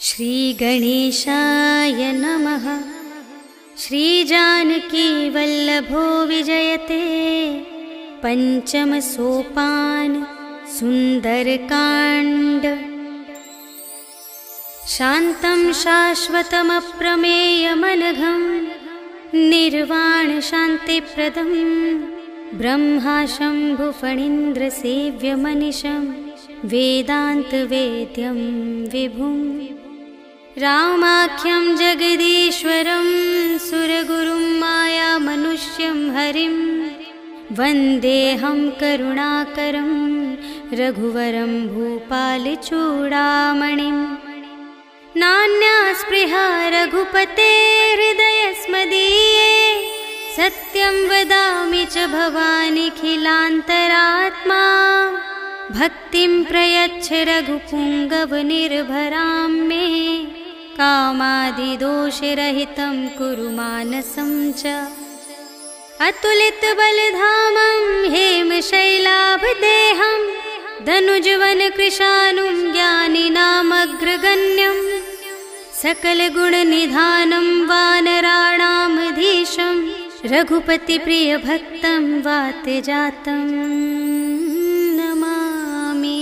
श्री गणेशाय नमः। श्री जानकी वल्लभो विजयते। पंचम सोपान सुंदरकांड। शांतं शाश्वतमप्रमेयमनघं निर्वाण शांतिप्रदं ब्रह्मा शंभुफणीन्द्र सेव्यमनिशं वेदान्तवेद्यं विभुं रामाख्यं जगदीश्वरं सुरगुरुं मायामनुष्यं हरिं वन्देऽहं करुणाकरं रघुवरं भूपालचूडामणिं। नान्या स्पृहा रघुपतेर्हृदयस्मदीये सत्यं वदामि च भवानिखिलान्तरात्मा। भक्तिं प्रयच्छ रघुपुङ्गवनिर्भरां मे कामादिदोषरहितं कुरु मानसं च। अतुलितबलधामं हेमशैलाभदेहं धनुजवनकृशानुं ज्ञानिनामग्रगण्यं सकलगुणनिधानं वानराणामधीशं रघुपतिप्रियभक्तं वातजातं नमामि।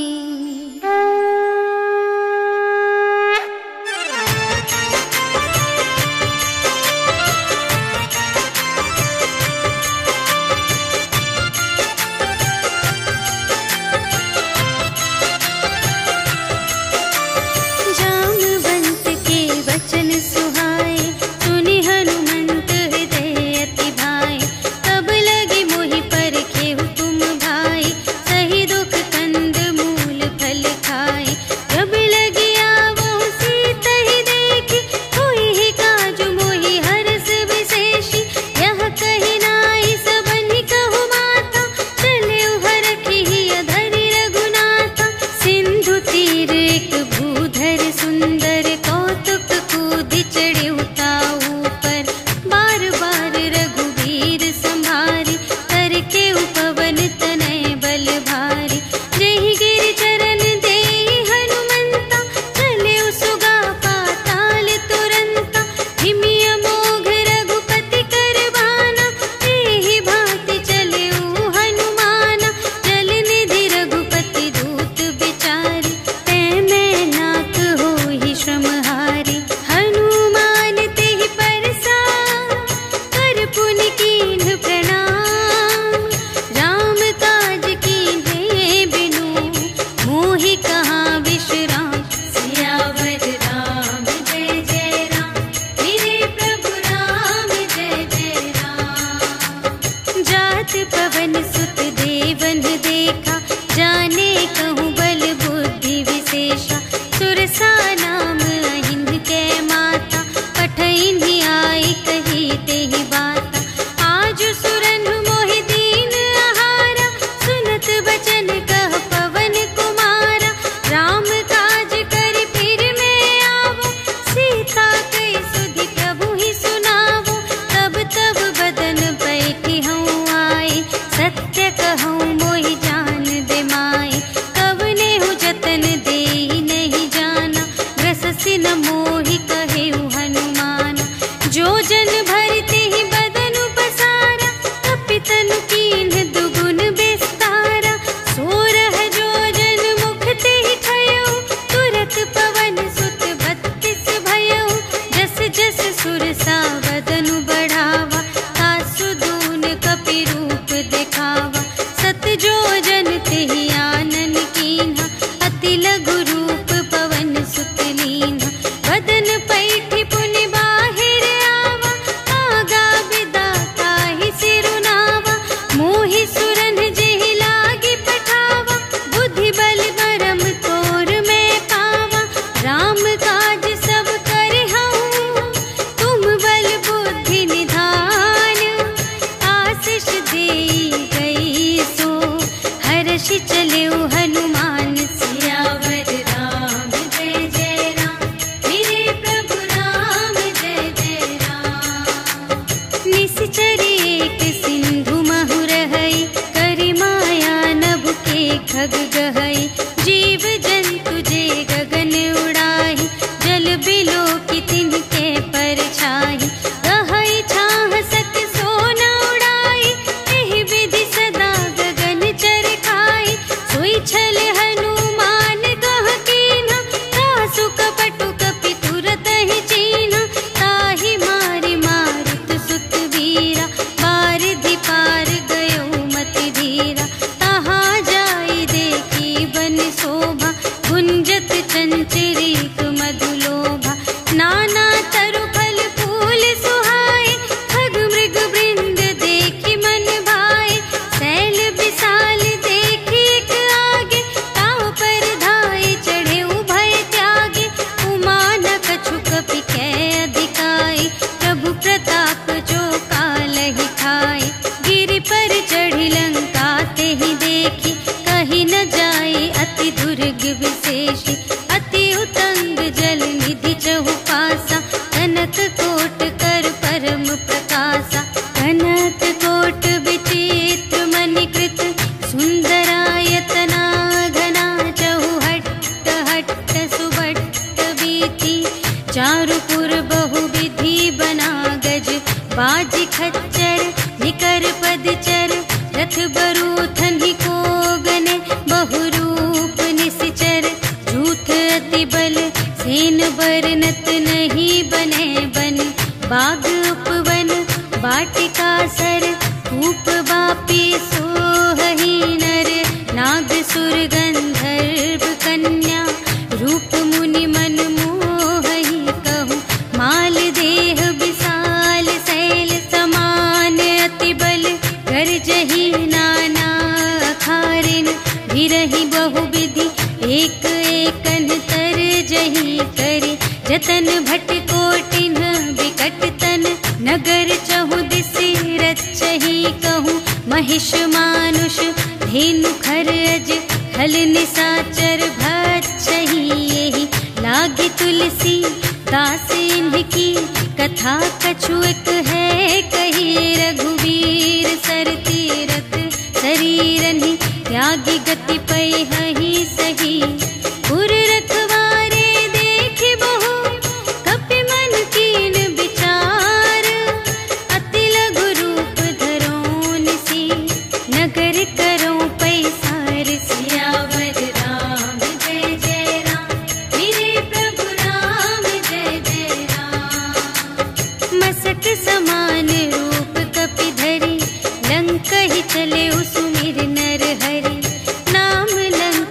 भट्ट सुबट्ट बीती, चारुपुर बहुविधि बना गज, बाज खच्चर निकर पदचर, रथ बरूथन ही को गने, बहुरूप निसिचर, झूठ अति बल सेन बरनत नहीं बने बन, बाग उपवन वाटिका सर, कूप बापी सोहही नर, नाग सुर गंधर्व कन्या, रूप मुनि मन मोहही कहूँ, माल देह विशाल शैल समान, अति बल गर्जही नाना अखारिन, भिरहि बहुविधि एक एकन तर जही करि, जतन भट कोटिन विकट तन, नगर चहु दिसि रचही कहूँ, महिष मानुष धेनु खरज, खल निसाचर भक्षही, यही लागी तुलसी दास इनकी, कथा कछु एक है कही, रघुवीर सर तीरथ शरीरनि, त्यागी गति पै हहि सही, पुर रखवारे देखि बहु, कपि मन कीन विचार, अति लघु रूप धरो निसी, नगर करो पैसार, सियावर राम जय जय राम, मेरे प्रभु राम जय जय राम, मसक समान रूप कपि धरि, लंक ही चले सुमिर नर हरि, नाम लंक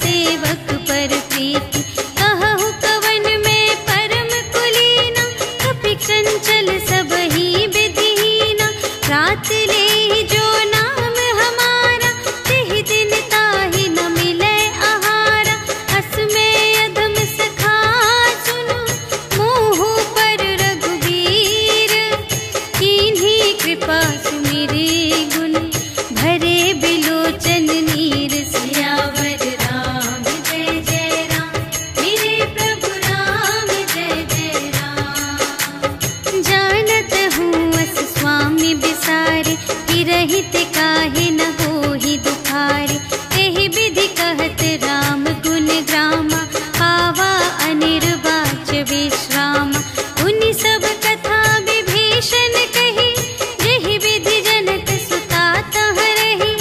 सेवक पर प्रीति। कहु कवन में परम कुलीना, कपि चंचल सबहि विधिहीना। रात ले जो नाम हमारा, तिहि दिन ताहि न मिले आहारा। अस में अधम सखा सुनो, मोह पर रघुबीर। कीन्ही कृपा सुमिरे गुण, भरे बिलोचन नीर। सियावर राम जय जय राम, मेरे प्रभु राम जय जय राम। जानत हूँ अस स्वामी बिसारे, कि रहित काहे न होहि दुखारे। एहि विधि कहत राम गुण ग्रामा, पावा अनिर्वाच विश्रामा। उनि सब कथा विभीषण कही, जेहि विधि जनक सुता तह रही।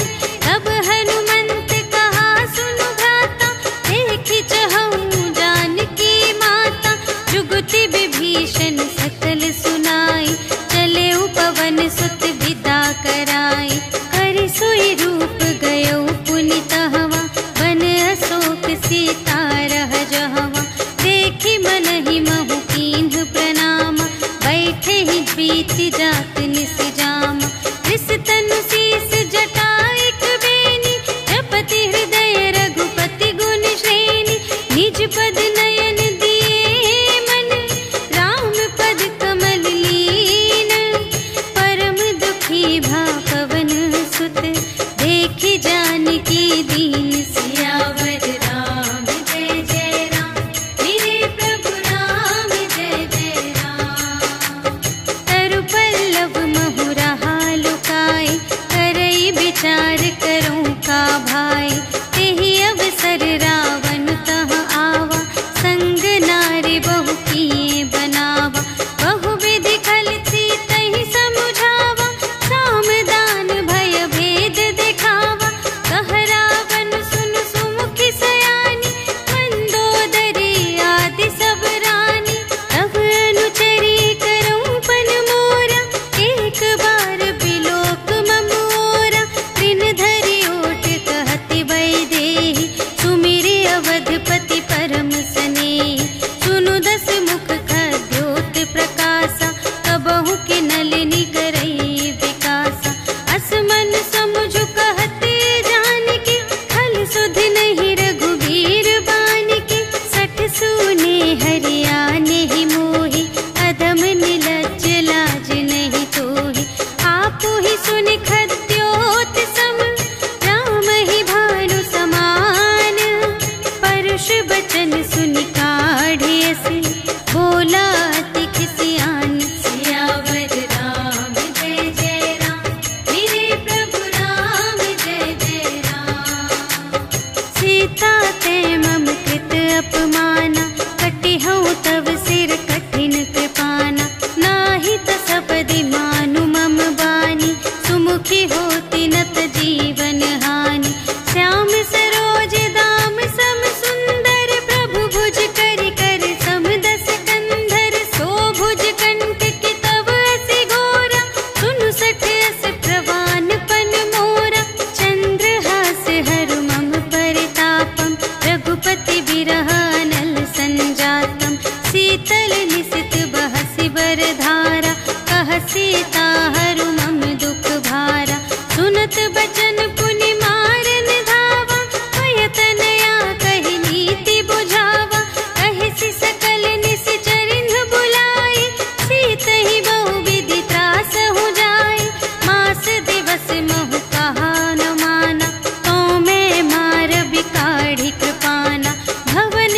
तब हनुमंत कहा सुनु भ्राता, देखि चहऊँ जानकी माता। जुगति विभीषण सकल सुनाई, चले पवन सुत विदा कराई। कर सोई रूप गयो पुनि तहवा, बन अशोक सीता रह जहवा। देखि मनहि महु कीन्ह प्रणामा, बैठे ही प्रीति जात निस जामा। रिस तनु शीस जटा एक बेनी, जपति हृदय रघुपति गुण श्रेणी। निज पद नयन दिए मन, राम पद कमल लीन। परम दुखी भा पवन सुत, देखि जानकी दीन। सियावर राम जय जय राम, मेरे प्रभु राम जय जय राम। तरु पल्लव महु रहा लुकाए, करई विचार करूं का भाई। तेहि अवसर रावण तह आवा, संग नारी बहु किए बनावा। बहु विधि खल सीतहि समुझावा, साम दान भय भेद दिखावा। कह रावण सुन सुमुखि सयानी, मंदोदरी आदि सब रानी। तब अनुचरी करऊं पन मोरा, एक बार बिलोक मम ओरा। त्रिन धरि ओट कहति वैदेही, सुमिरि अवधपति परम स्नेही। सुनु दस मुख खद्योत प्रकाशा, कबहु के नलिनी करई विकासा। अस मन समुझ कहते जानकी, खल सुध नहीं रघुबीर बानिकी। सठ सूने हरियाने ही मोहि, अधम निलज्ज लाज नहीं तोहि। आपु ही सुनि खद्योत सम, राम ही भानु समान। परुष बचन सुनि काढ़े असिल, बोला अति खिसियान। सियावर राम जय जय राम, मेरे प्रभु राम जय जय राम। सीता ते मम कृत अपमाना, कटिहउँ तव सिर कठिन कृपाना। नाही त सपदि मानु मम बानी, सुमुखी होती नत जीवन हानि। श्याम सरोज दाम सम सुंदर, प्रभु भुज करि कर सम दस कंधर। सो भुज कंठ की तब असि घोरा, सुनु सठ अस प्रवान पन मोरा। चंद्रहास हरु मम परितापम, रघुपति बिरह अनल संजातम। शीतल निसित बहसि बरधारा, कह सीता हरु मम दुख भारा। सुनत बचन पुनि मारन धावा, भय तनया कहि नीति बुझावा। कहिसि सकल निश्चरिंध बुलाई, सीतहि बहु विधि त्रासहु जाई। मास दिवस महु कहा न माना, तो मैं मार बिकाढ़ी कृपाना। भवन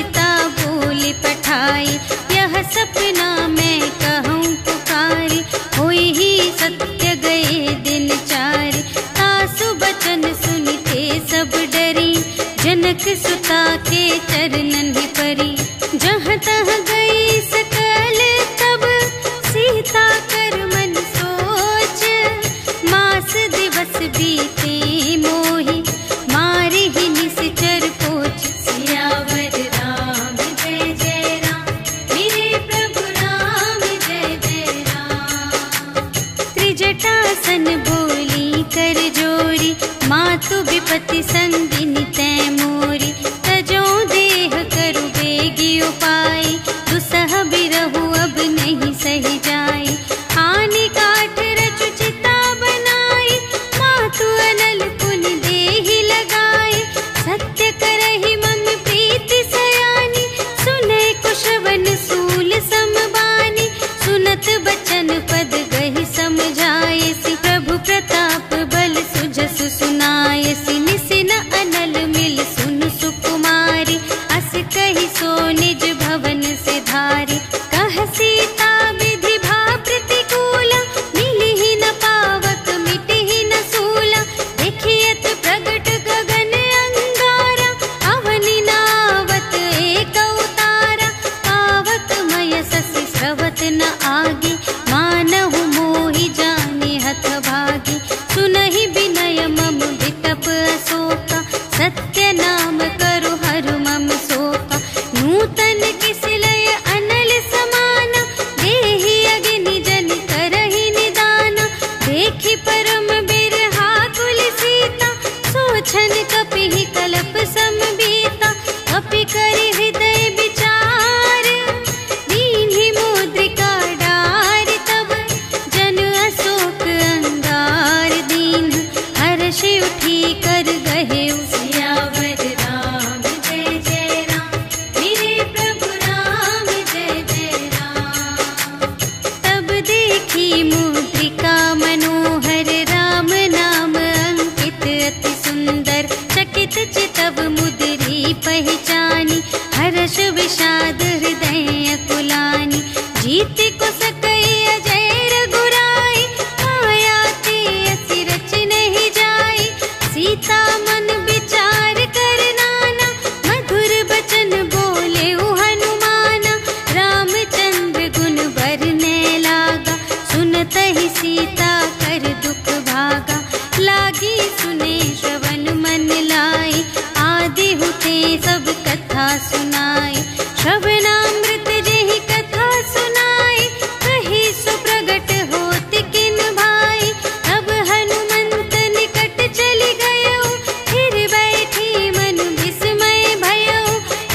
पिता बोले पठाई, यह सपना मैं कहूँ पुकारी, होई ही सत्य गए दिन चारि, तासु बचन सुनते सब डरी, जनक सुता के चरणन ही परी, जहाँ तहाँ गई सकल तब सीता कर मन सोच, मास दिवस बीते मोहि मारे ही निश्चर पोच, सियावर राम जय जय राम, मेरे प्रभु राम जय जय राम। त्रिजटासन बोली कर जोरी, मातु विपति संगिनी तै मोरी, तजो देह करु बेगी उपाय, दुसह बिरहु अब नहीं सही जाई, आने काठ रचु चिता बनाई, मातु अनल पुन देहि लगाई, सत्य करहि मम प्रीति सयानी, सुनै कुशवन सूल समबानी, सुनत बचन पद गहि समझायसि, प्रभु प्रताप बल सुजस सुनायसि, निसिन अनल मिल सुन सुकुमारी, अस कहि सो निज भवन से धारी, कह सीता विधि भा प्रतिकूला, मिलिहि न पावक मिटिहि न सूला, देखियत प्रगट गगन अंगारा, अवनि नावत एक उतारा, पावक मय ससि स्रवत न आगे, मानहु मोहि जाने हथ भागी, सुनहि विनय मम विटप अशोका, सत्य नाम करु हरु मम शोका, नूतन किसलय अनल समाना, देहि अग्नि जन करहि निदाना, देखि परम बिरहा कुल सीता, सोचन कपिहि कलप समबीता, कपि करि हृदय विचार, दीन्हि मुद्रिका डारि तब, जन अशोक अंगार दीन, हर्षि उठी कर गहे सियावर राम जय जय राम, मेरे प्रभु राम जय जय राम। तब देखी मुद्रिका मनोहर, राम नाम अंकित अति सुंदर, चकित चितव मुद्री पहचानी, हर्ष विषाद हृदय कुलानी, जीत को सकई अजय रघुराई, माया ते असि रच नहीं जाई, सीता मन विचार कर नाना, मधुर बचन बोले हनुमाना, रामचंद्र गुण बरने लागा, सुनत ही सीता कर दुख भागा, लागी सुने श्रवण मन लाई, आदि हुते सब कथा सुनाई, श्रवणामृत जेहि कथा सुनाई, कही सो प्रगट होत किन भाई, तब हनुमंत निकट चली गयो, फिर बैठी मन विस्मय भयो,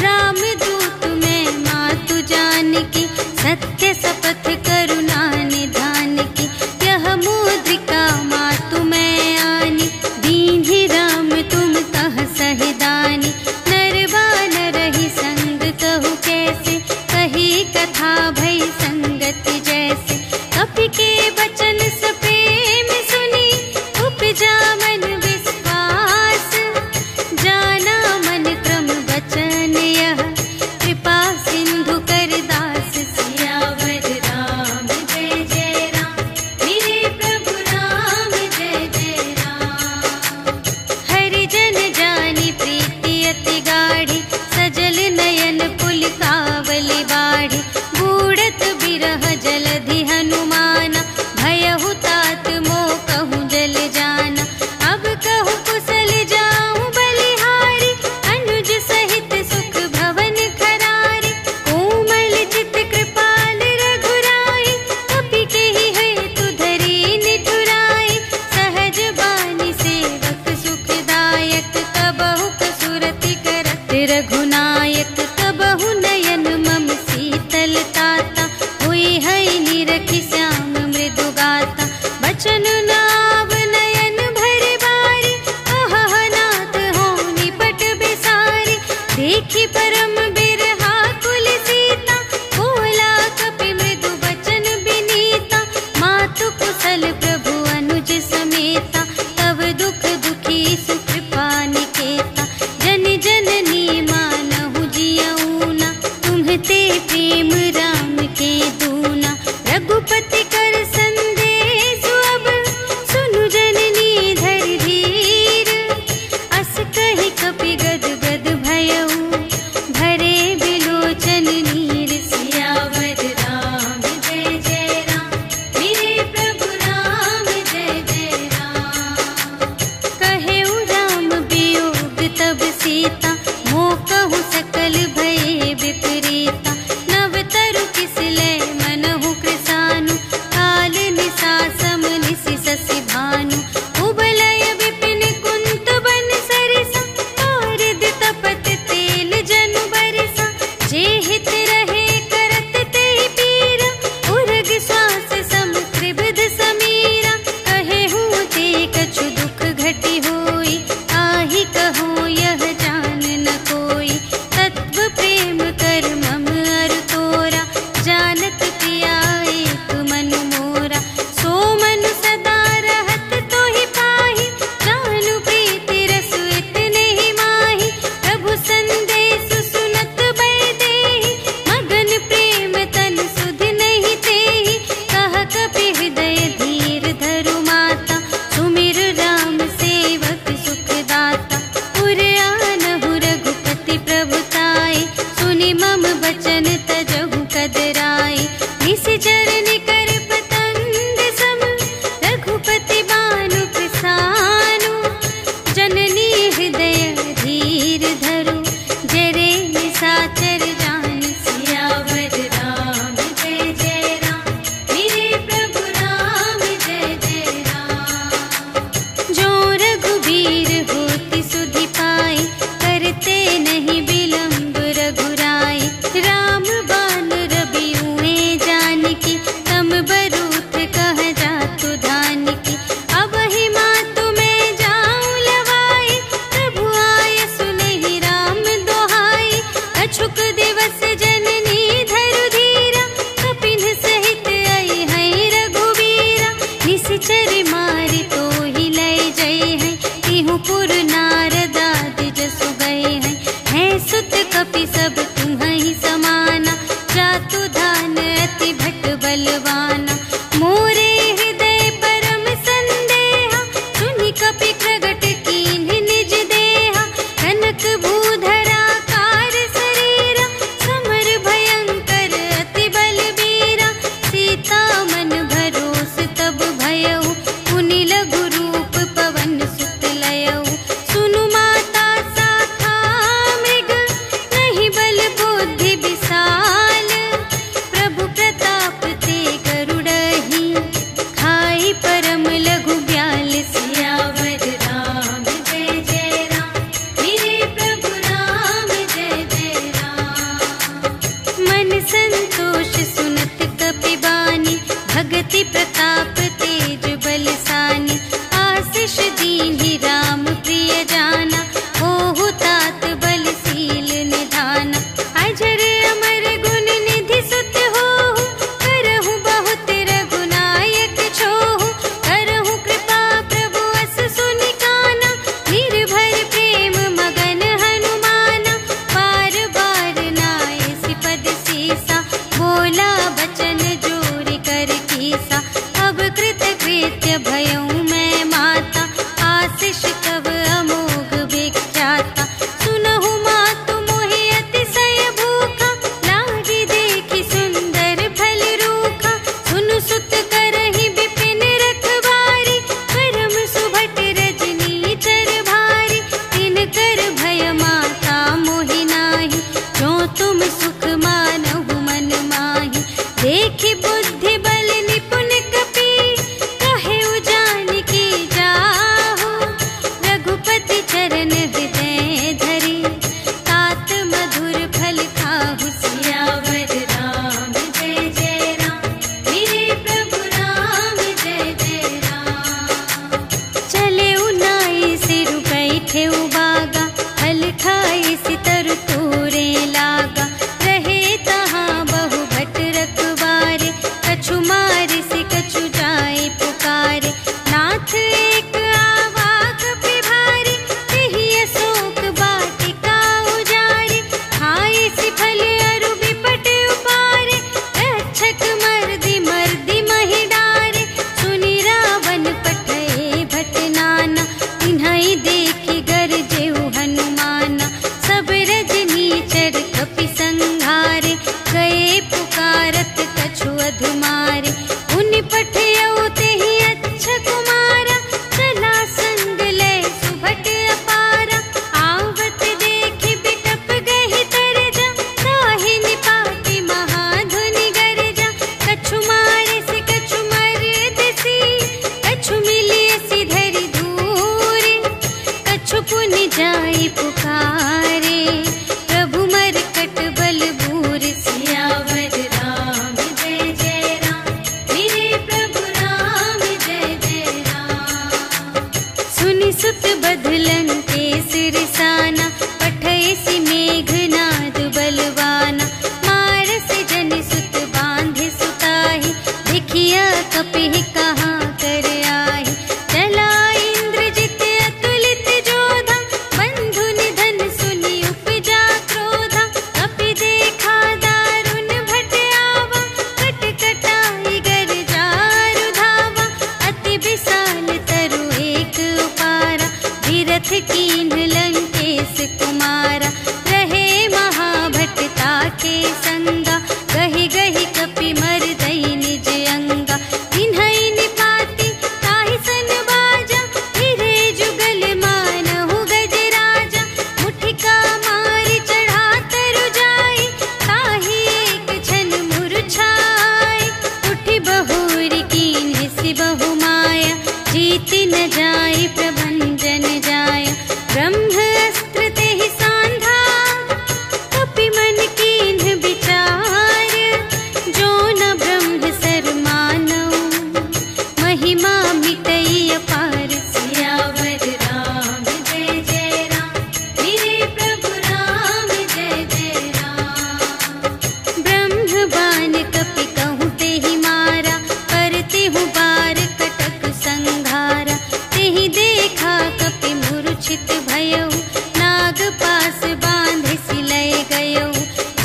राम दूत में मातु जानकी, सत्य शपथ करुणा निधान की, यह मुद्रिका मातु में आनी, दीन्हि राम तुम कह सहिदानी, नर बानर ही संग कहु कैसे, बचन तजहु कदराई। निश्चर निकर पतंग सम रघुपति बानु प्रसानु। जननी हृदय धीर धरु जरे निशाचर जान। सियावर राम जय जय राम मेरे प्रभु राम जय जय राम। जो रघुबीर होति सुधि पाई करते नहीं विलंब रघुराई। राम बान रबियुए जानकी तम बरूथ कह जातु धानकी। अब ही मातु मैं जाऊं लवाई प्रभु आय सुनहि राम दोहाई। अछुक दिवस जननी धरु धीरा कपिन सहित आई है रघुवीरा। निश्चर मारि तो ही लय जय है तिहु पुर नारद आदि जसु गए हैं। है सुत कपि सब तुम्हि समाना जातु धान अति भट बलवाना। मोरे हृदय परम संदेहा सुनि कपि प्रगट कीन्ह निज देहा। कनक भूधरा कार शरीरा समर भयंकर अति बलबीरा। सीता मन भरोस तब भयउ पुनि लघु रूप पवन सुत लयउ। सुनु माता शाखा मृग नहीं बल बुद्धि विशाल। प्रभु प्रताप ते गरुड़हि खाई परम लघु ब्याल। सियावर राम जय जय राम मेरे प्रभु राम जय जय राम। मन संतोष सुनत कपि बानी भगति प्रताप तेज बलसानी। आशीष दीन्हि राम प्रिय जाना होहु तात बलशील निधाना। अजर अमर गुण निधि सुत होहु करहु बहुत रघुनायक छोहु। करहु कृपा प्रभु अस सुनि काना निर्भर प्रेम मगन हनुमाना। बार बार नाय सिपद सीसा बोला बचन जोरि कर कीसा। अब कृत कृत्य भयउ मैं माता आशीष तब अमोघ विख्याता। सुनहु मातु मोहि अतिशय भूखा लागी देखि सुंदर फल रूखा। सुनु सुत करहि विपिन रखवारी परम सुभट रजनी चर भारी। तिनकर भय माता मोहि नाही जो तुम सुख मानहु मन माही। देखि बुद्धि बल निपुण कपि कहेउ जानकी जाहु। रघुपति चरण हृदय धरि तात मधुर फल खाहु। सियावर राम जय जय राम मेरे प्रभु राम जय जय राम। चले उनाई सिर बैठे बागा फल खाई सितर तोरे लागा। रहे संगा, गहि गहि कपि मरदई निज अंगा। तिन्हई निपाति ताहि सन बाजा, फिरे जुगल मानहु गजराजा। मुठिका मारि चढ़ा तरु जाई, ताहि एक क्षण मुरझाई। उठि बहुरी कीन्ह सि बहु माया, जीति न जाई प्रभंजन जाया। ब्रह्म अस्त्र तेहि सांधा, कपि मन कीन्ह विचार। जो न ब्रह्म सर मानौ, महिमा मिटई अपार। सियावर राम जय जय राम, मेरे प्रभु राम जय जय राम। ब्रह्म बाण कपि कहूँ तेहि मारा, करते हूँ बार कटक संघारा। तेहि देखा कपि मूर्छित भयउ, नाग पास बांधे सिलय गयउ।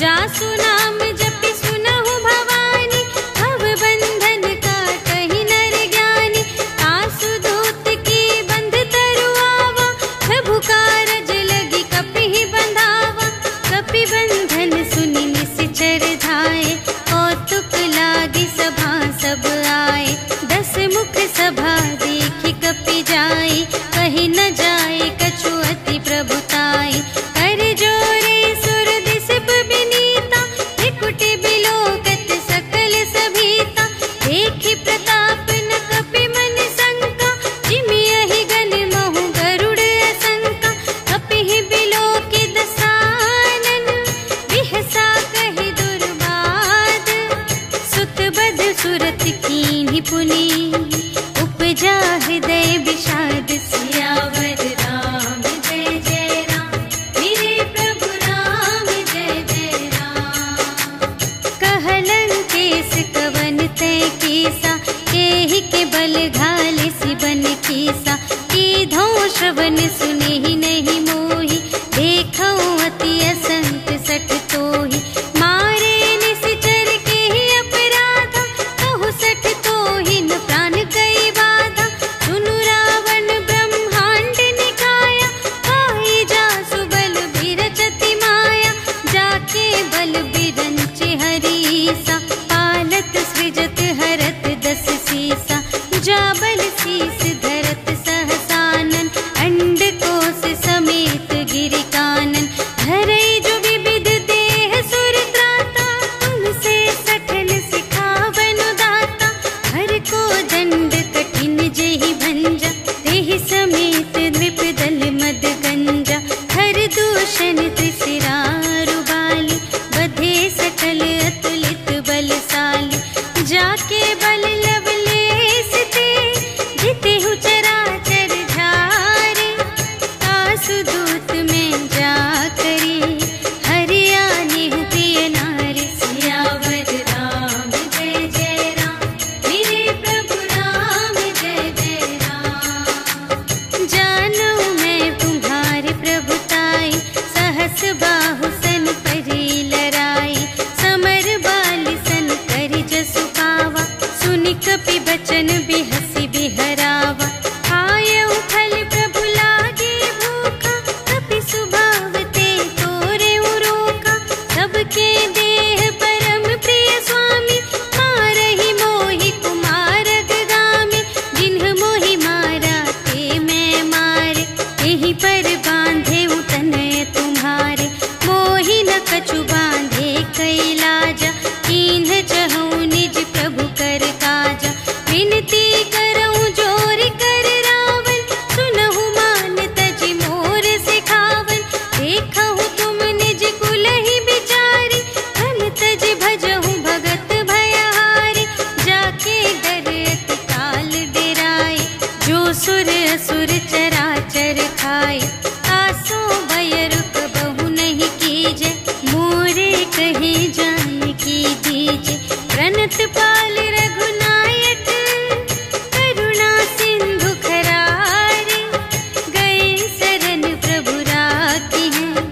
जासु नाम जपि सुनहु भवानी, भव बंधन काटहि नर ज्ञानी। आसु दूत की बंध तरु आवा, प्रभु कारज लगी कपि बंधावा। कपि बंधन सुनि निश्चर धाये, कौतुक लागी सभा सब आए। 10 मुख सभा देखि कपि जाई, कहि न जाए कछु अति प्रभुताई। कर जोरे सुर दिस बिनीता, त्रिकुटि बिलोकत सकल सभीता। देखि प्रताप न कपि मन शंका, जिमियहि गन महु गरुड़ असंका। कपिहि बिलोकि दसानन, बिहसा कहि दुर्बाद। सुत बध सुरत कीन्हि पुनि, उपजा हृदय विषाद। सियावर राम जय जय राम, मेरे प्रभु राम जय जय राम। कहलन केस कवन तै कीसा, केहि के बल घाले सिबन कीसा। कीधौ श्रवण सुनेहि नहीं मोहि, देखौ अति असंत सठ तोहि। मारे निश्चर केहि अपराधा, कहु सठ तोहि न प्राण कई बाधा। सुनु रावण ब्रह्मांड निकाया, पाई जासु बल बिरचति माया। जाके बल बिरंच हरीसा, पालत सृजत हरत 10 सीसा। जा बल शीस धरत सहसानन, अंड कोश समेत गिरि कानन। धरई जो विविध देह सुर त्राता, तुमसे सठन सिखावनु दाता। हर को दंड कठिन जेहि भंजा, तेहि समेत नृपदल मद गंजा। हर दूषण त्रिशिरारु बाली, बधे सकल अतुलित बलशाली। जाके बल लवलेस ते, जितेहु चराचर झारे। आसु दूत में जा करी, हरिया नेहु प्रिय नारी। सियावर राम जय जय राम, मेरे प्रभु राम जय जय राम। जानू मैं तुम्हारे प्रभुताई, सहस बाहु सन परी लराई। समर बाल सन करि जसु पावा, सुनि कपि बचन बिहसि बिहरावा। आयउ फल प्रभु लागे भूखा, कपि सुभाव ते तोरेउ रोका। सबके देह परम प्रिय स्वामी, मारहि मोहि कुमारग गामी। जिन्ह मोहि मारा ते मैं मारे, एहि पर बांधे तनय तुम्हारे। मोहि न कछु बांधे कैलाजा, कीन्ह चहु निज प्रभु कर काजा। विनती करऊं जोर कर रावण, सुनहु मान तजि मोर सिखावन। देखहु तुम निज कुलहि बिचारी, धन तजि भजहु भगत भयहारी। जाके डर अति काल डेराए, जो सुर असुर चराचर खाए। आसो भय रुक बहु नहीं कीजे, मोरे कहे जान की दीजे। प्रणत पाल रघुनायक, करुणा सिंधु खरारे। गए शरण प्रभु राखी हैं,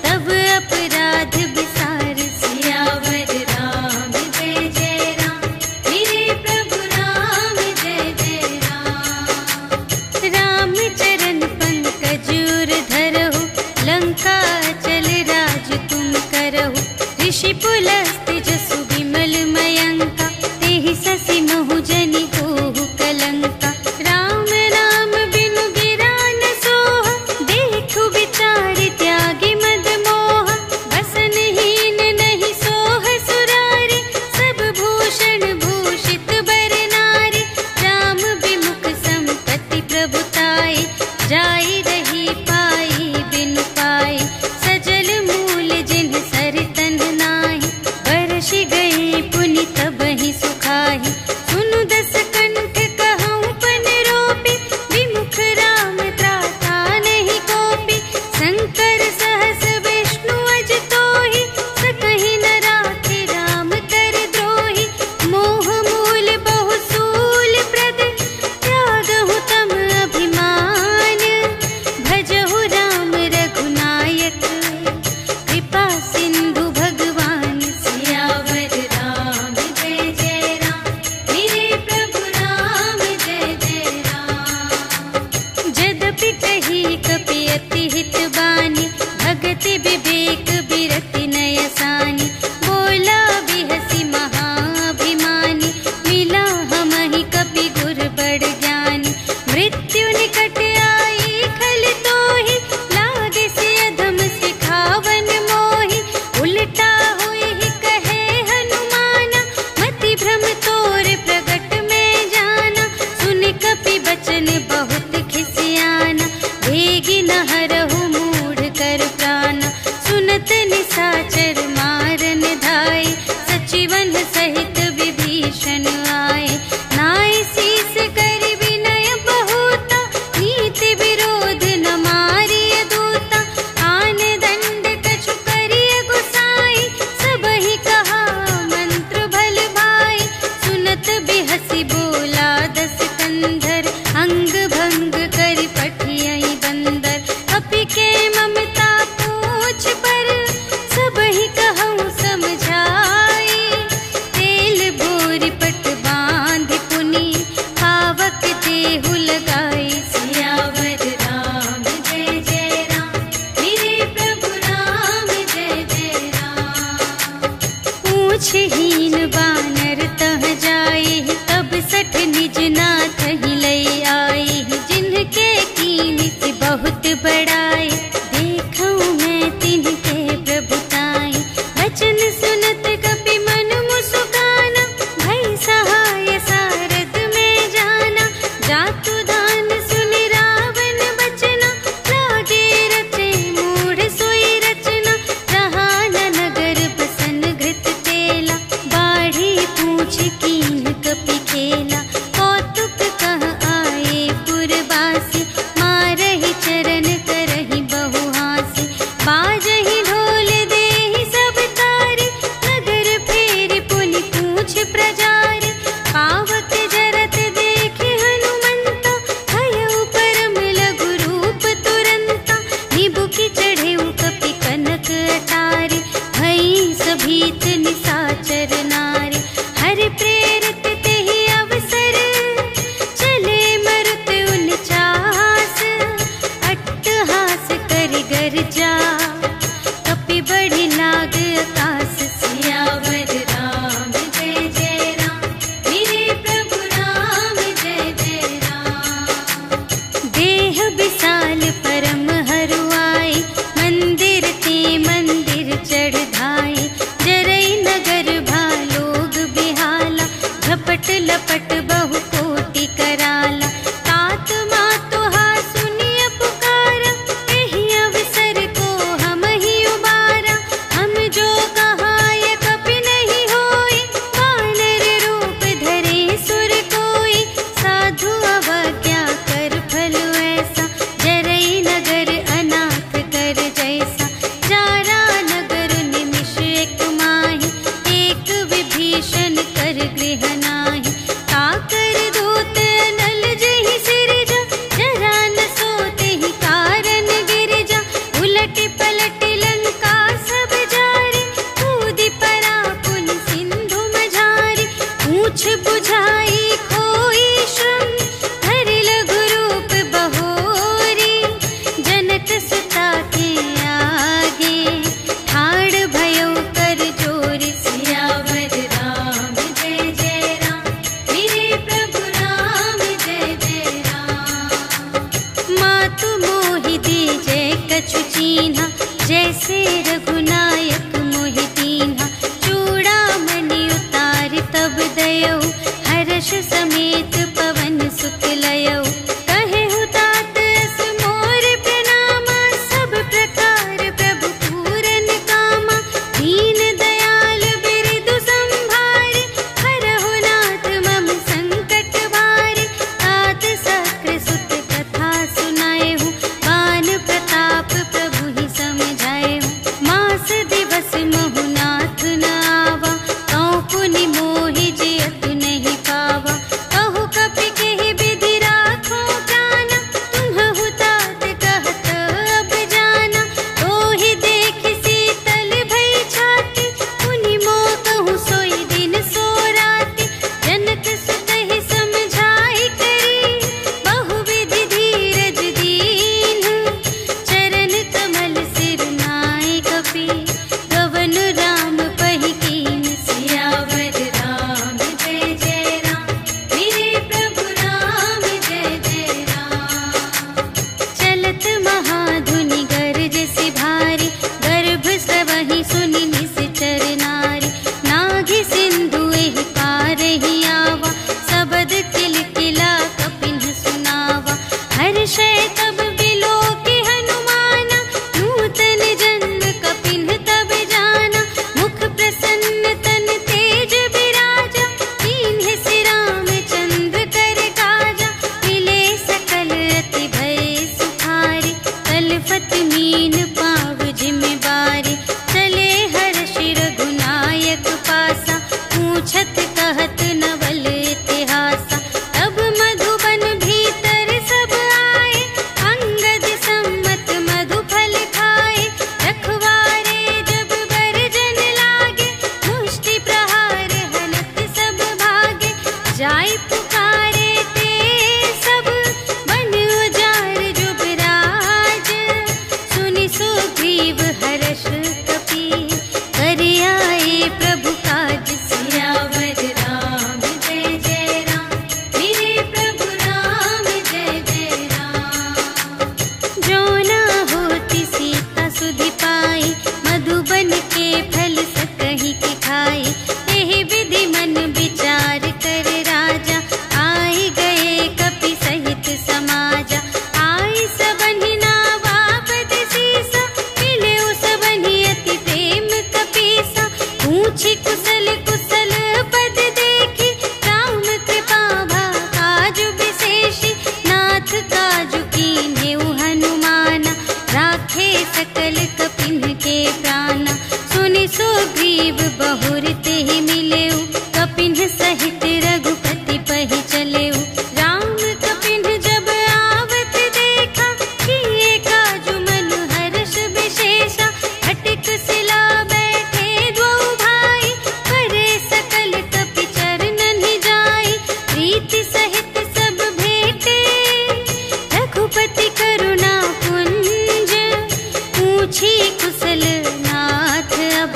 तब अपराध बिसार। सियावर राम जय जय राम, मेरे प्रभु राम जय जय राम। राम चरण पंकज उर धरहु, लंका चल राज तुम करहु। ऋषि पुल दस्त जसु विमल मयंका, तेहि ससि महु जनि होहु कलंका। राम नाम बिनु गिरा न सोहा, देखु विचार त्यागी मद मोहा। बसनहीन नहीं सोह सुरारी, सब भूषण भूषित बर नारी। राम विमुख संपत्ति प्रभुताई, जाई रही पाई बिनु पाई। सजल मूल जिन सर तन नाही, बरषि गई पुनि तबहि सुखाहि। सुनु दस कंठ कहऊँ पन रोपी, विमुख राम त्राता नहीं कोपी। शंकर सहस विष्णु अज तोहि, सकहि न राखे राम कर द्रोही। मोह मूल बहु सूल प्रद, त्यागहु तम अभिमान। भजहु राम रघुनायक, कृपा सिंधु भगवान। सियावर राम जय जय राम, मेरे प्रभु राम जय जय राम। जदपि कही कपि अति हित बानी, भगति विवेक बिरति नय सानी। बोला बिहसी महाभिमानी, मिला हमहि कपि गुर बड़ ज्ञानी। मृत्यु निकट आई खल तोहि, लागे से अधम सिखावन मोहि। उलटा हुई कहे हनुमाना, मति भ्रम तोर प्रगट में जाना। सुन कपि बचन बहुत खिसियाना, भेगी न हरहु मूढ़ कर प्राना। सुनत निसाचर मारन धाय, सचिवन सहित विभीषण आए। नाय शीस कर विनय बहुता, नीति विरोध न मारिय दूता। आन दंड कछु करिय गुसाई, सबहि कहा मंत्र भल भाई। सुनत बिहसी बोला दस कंधर, अंग भंग करि पठियहि बंदर। अपि के ममता पूछ पर, सबहि कहऊँ समझाई। तेल बोरि पट बांधि पुनि, पावक देहु लगाई। सियावर राम जय जय राम, मेरे प्रभु राम जय जय राम। पूछहीन बानर तह जाई, तब सठ निज नाथ ही लई आई। जिनके कीमत बहुत बड़ाई, देखऊँ मैं तिनके प्रभुताई। वचन सुनत कपि मन मुस्काना, भई सहाय सारद में जाना। जातु दान सुनि रावण बचना, लागे रचे मूढ़ सोई रचना। जहाँ न नगर बसन घृत तेला, कुशल कुशल पद देखी, राम कृपा भा काजु विशेषी। नाथ काजु कीन्हेउ हनुमाना, राखे सकल कपिन के प्राणा। सुनि सुग्रीव बहुर तेहि मिलेउ, कपिन सहित रघुपति पहि चलेउ। राम कपिन जब आवत देखा, किए काजु मन हर्ष विशेषा। हटिक सिला बैठे द्वौ भाई, परे सकल कपि चरणन जाई। प्रीति सहित सब भेटे, रघुपति करुणा पुंज। पूछी कुशल नाथ अब,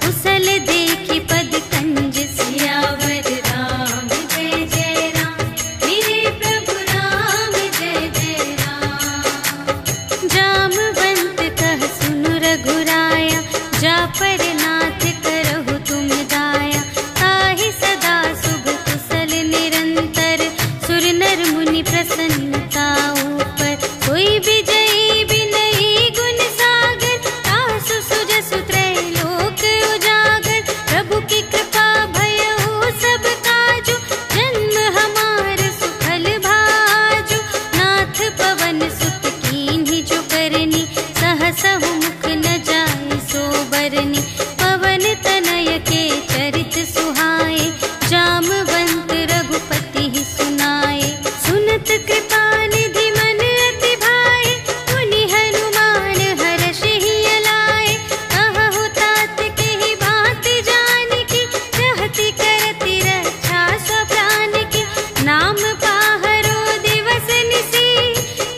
कुशल देखी पद कंज। सियावर राम जय जय राम, मेरे प्रभु राम जय जय राम। जामवंत कह सुनु रघुराया, जा पर नाथ करहु तुम दाया। ताहि सदा शुभ कुशल निरंतर, सुर नर मुनि प्रसन्नता ऊपर। कोई विजयी विनयी गुण सागर, तासु सुजसु त्रैलोक उजागर। प्रभु की कृपा भयउ सब काजु, जन्म हमार सुफल भाजु। नाथ पवन सुत कीन्हि जो करनी, सहसहु मुख न जाय सो बरनी। पवन तनय के चरित सुहाए, जामवंत रघुपति ही सुनाए। सुनत कृपा निधि मन अति भाए, मुनि हनुमान हर्षहि अलाए। कहु तात केहि बात जानकी, रहति करति रक्षा सब प्राण की। नाम पाहरो दिवस निसी,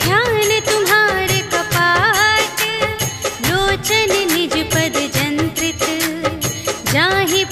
ध्यान तुम्हारे कपाट। लोचन निज पद जंत्रित, जाहि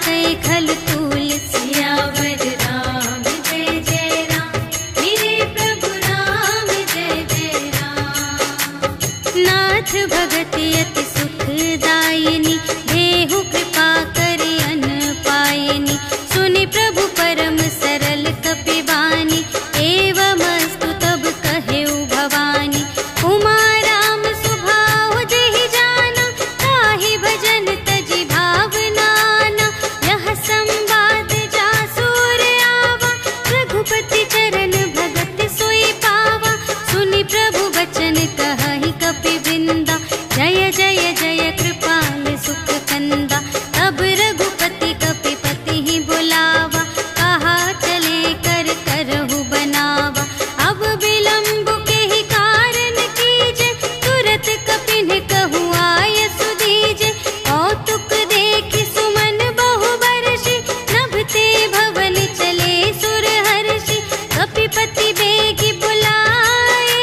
कई खल तूल। सियावर राम जय जय राम, मेरे प्रभु राम जय जय राम। नाथ भगति अति सुखदायिनी, देहु कृपा करे अन पायिनी। सुनि प्रभु परम सरल कपिवानी, एवमस्तु तब कहेउ भवानी। उमा राम सुभाव जेहि जाना, ताहि भजन तजि भावनाना। यह संवाद जासुर आवा, रघुपति चरण भगत सोई पावा। सुनि प्रभु बचन कहहि कपिवृंदा, जय जय जय कृपाल सुख कंदा। तब रघुपति कपिपति ही बुलावा, कहा चले कर करहु बनावा। अब विलंब के ही कारण कीजे, तुरत कपिन कहु आय सुदीजे। कौतुक देखि सुमन बहु बरषि, नभते भवन चले सुर हर्षि। कपिपति बेगी बुलाए,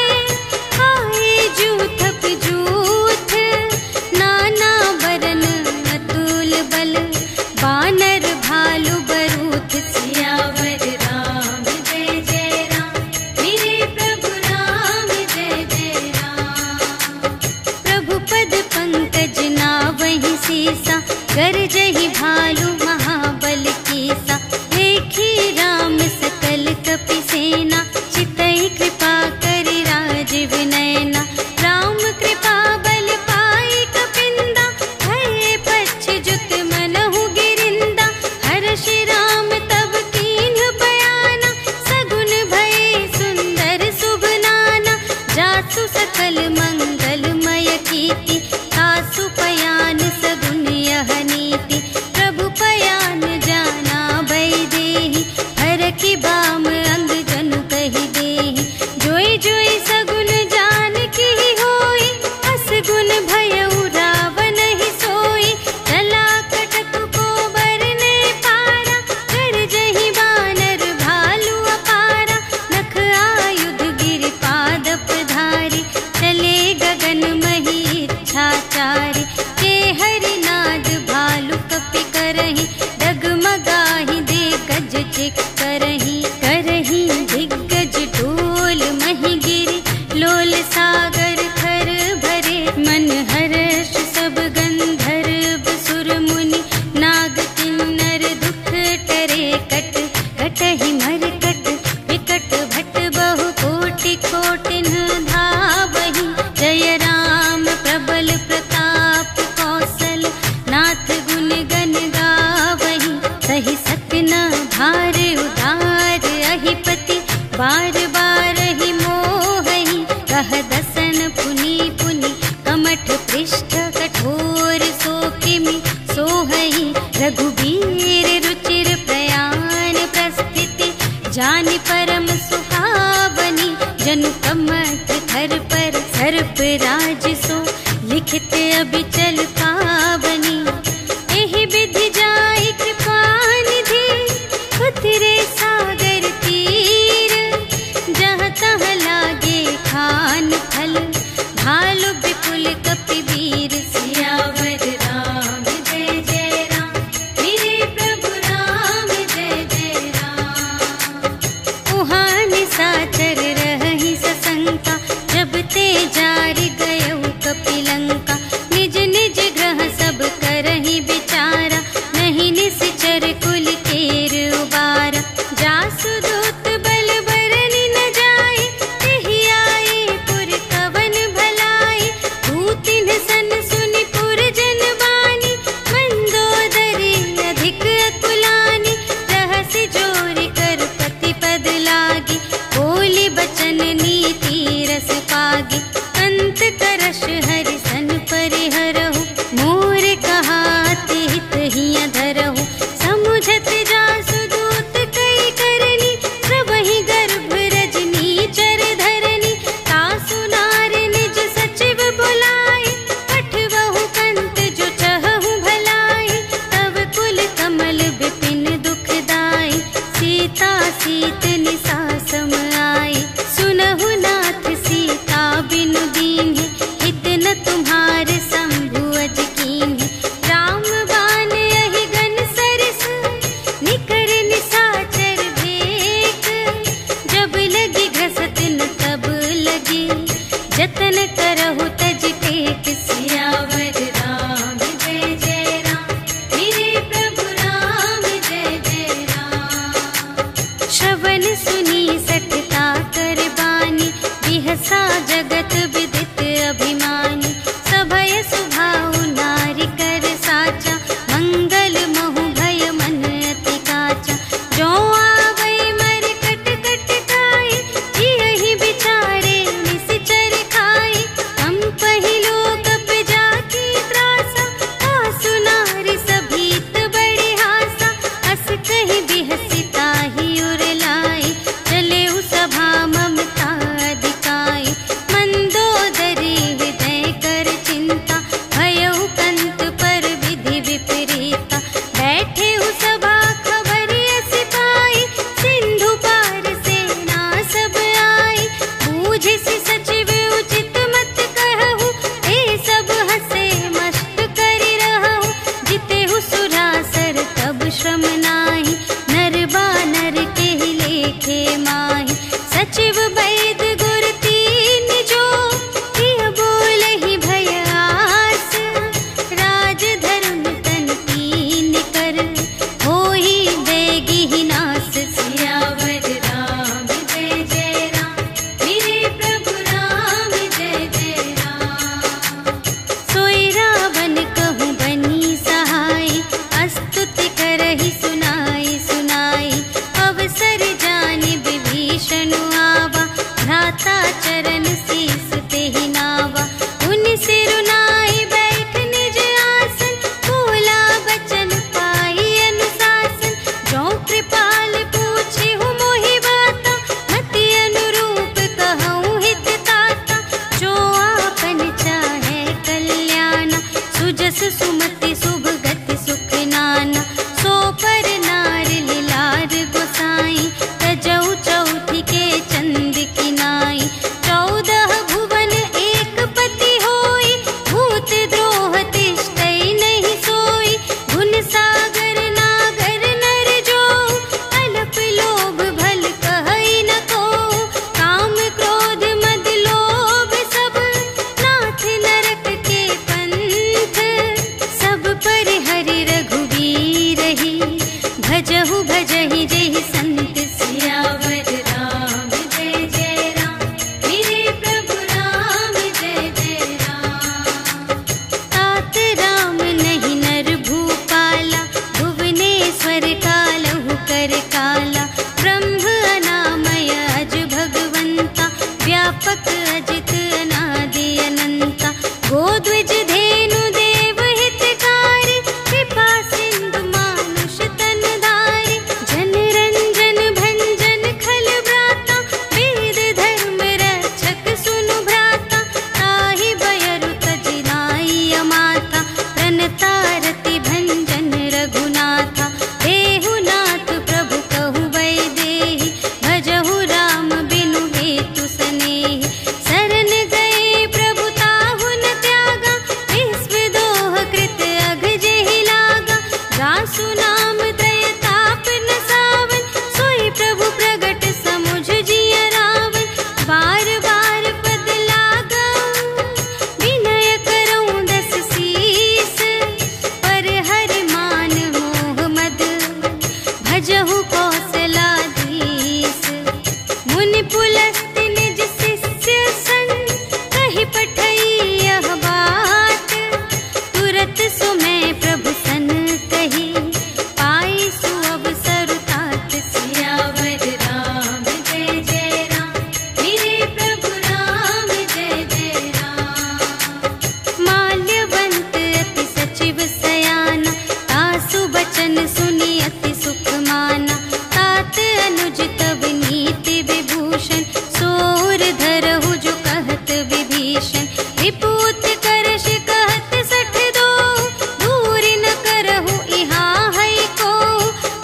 आए जूथप जूथ। नाना बरन अतुल बल, बानर भालु बरूथ। सियावर राम जय जय राम, मेरे प्रभु राम जय जय राम। प्रभु पद पंकज नावहि सीसा, गरजहि भालु महाबल कीसा। देखी राम सकल कपि सेना, चितहि कृपा करि राजीव नयना। राम कृपा बल पाई कपिंदा, भये पच्छजुत मनहु गिरिंदा। हर्षि राम तब कीन्ह बयाना, सगुन भये सुंदर शुभ नाना। जासु सकल मंगलमय कीर्ति, तासु पयान सगुन यह नीति। प्रभु पयान जाना भय देहि, हरखि बाम अंग जनु कहि देहि। जोई जोई सगुन जान की होई, असगुन भयउ रावण ही सोई। चला कटक को बरने पारा, गरजहि बानर भालु अपारा। नख आयुध गिरि पादप धारी, चले गगन मही इच्छाचारी। के हरिनाद भालु कपि करहि, डगमगाहि दे गज चिक करहि। करहि दिग्गज डोल मही गिरि, लोल सागर खर भरे। मन हर्ष सब गंधर्व सुर मुनि, नाग किन्नर दुख टरे। कट कटहि मरकट, विकट भट बहु कोटि कोटिन धावहि। जय राम प्रबल प्रताप कौशल, नाथ गुण गण गावहि। सहि सकना भार उदार अहिपति, बार बार ही मोहहि। कह दसन पुनि पुनि, कमठ पृष्ठ कठोर सोकिमि सोहहि। रघुबीर रुचिर प्रयाण प्रस्थिति, जानि परम सुहावनी। जनु कमठ धर पर सर्प राज सो, लिखित अबिचल पावनी। एहि विधि जाई कृपा निधि, उतरे सागर तीर। जहाँ तहाँ लागे खान फल, भालु विपुल कपिवीर। सियावर राम जय जय राम, मेरे प्रभु राम जय जय राम। उहाँ निशाचर रहहि सशंका, जब ते जारि गयउ कपिलंका। निज निज ग्रह सब करहि विचारा, नहीं निश्चर कुल केर उबारा। जासु दूत बल बरनि न जाए, तेहि आए पुर कवन भलाई। भूतिन सन सुनि पुर जन बानी, मंदोदरी अधिक अकुलानी। रहसि जोरि कर पति पद लागी, बोली बचन नीति रस पागी। अंत करश हरि सन परिहरहु, मोर कहाति हित हिय धरहु। समुझत जासु दूत कई करनी, भजहु भजहि जेहि संत सियावर राम जय जय राम मेरे प्रभु राम जय जय राम। तात राम नहीं नर भूपाला भुवनेश्वर कालहु कर काला ब्रह्म अनामय अज भगवंता व्यापक अजित अनादि अनंता गोद्विज धेनु देव हितकारी कृपा सिंधु मानुष तन धारी जन रंजन भंजन खल व्राता वेद धर्म रक्षक सुनु भ्राता ताहि बयरु तजि नाई अमाता प्रणतारति भंजन रघुनाथा देहु नाथ प्रभु कहु वैदेही भजहु राम बिनु हेतु सनेही शरण गए प्रभु ताहु न त्यागा विश्व दोह कृत अघ जेहि लागा गासु नाम त्रय ताप न सावन सोई प्रभु प्रगट समुझ जिय रावण बार बार पद लागा विनय करऊं दस शीस पर हरि मान मोह मद भजहु कौशलाधीश मुनि पुलस्त निज शिष्य संग कहि पठई यह बात तुरत सो मैं प्रभु सन कही पाई सु अवसर तात सियावर राम जय जय राम मेरे प्रभु राम जय जय राम। माल्यवंत अति सचिव सयाना तासु बचन सुनि अति सुख माना तात अनुज तब नीति विभूषण सोर धरहु जो कहत विभीषण विपूत करश कहत सठ दो दूर न करहु इहाँ है को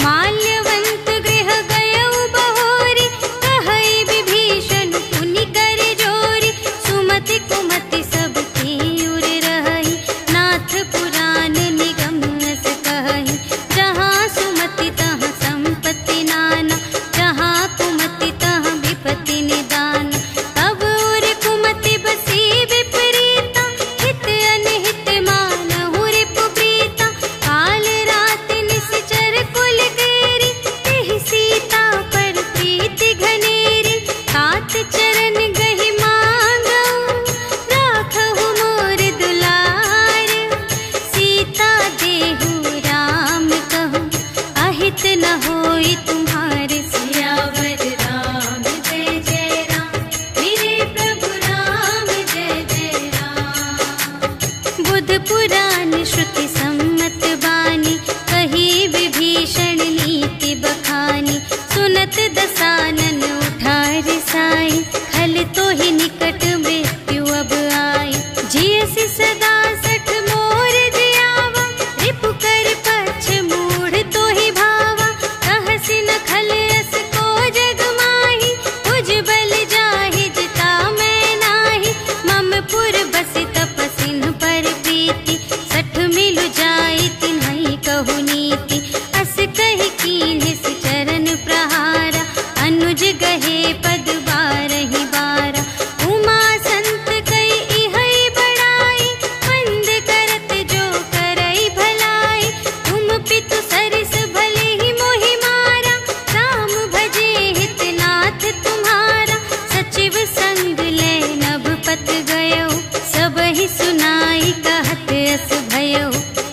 माल्यवंत गृह गयउ बहोरी कहई विभीषण पुनि कर जोरी सुमति कुमति सब उर रही नाथ पुराण निगम अस कहई जहाँ सुमति तहाँ संपत्ति नाना जहाँ कुमति तहाँ विपत्ति निदान तब उर कुमति बसी विपरीता हित अनहित मानहु रिपु प्रीता काल रात निश्चर कुल गेरी तेहि सीता पर प्रीति घनेरी तात चरण गहि मांगऊ राखहु मोर दुलार सीता देहु राम कहूँ अहित न होई तुम्हारे सियावर राम जय जय राम मेरे प्रभु राम जय जय राम। बुध पुराण श्रुति सम्मत बानी कही विभीषण नीति बखानी सुनत दसानन उठा रिसाई खल तो ही निकट मृत्यु अब आई जियसि सदा सठ मोर जियावा रिपु कर पक्ष मूढ़ तो ही भावा कहसि न खल अस को जग माही तुझ बल जाहि जिता मैं नाही मम पुर बसि तपसिन पर प्रीति सठ मिलु जाई तिन्हई कहु नीति अस कहि कीन्हिस चरण प्रहारा अनुज गहे पद बारहि बारा उमा संत कई इहई बड़ाई मंद करत जो करई भलाई तुम पितु सरिस भले ही मोहि मारा राम भजे हित नाथ तुम्हारा सचिव संग ले नभ पत गयो सब ही सुनाई कहत अस भयो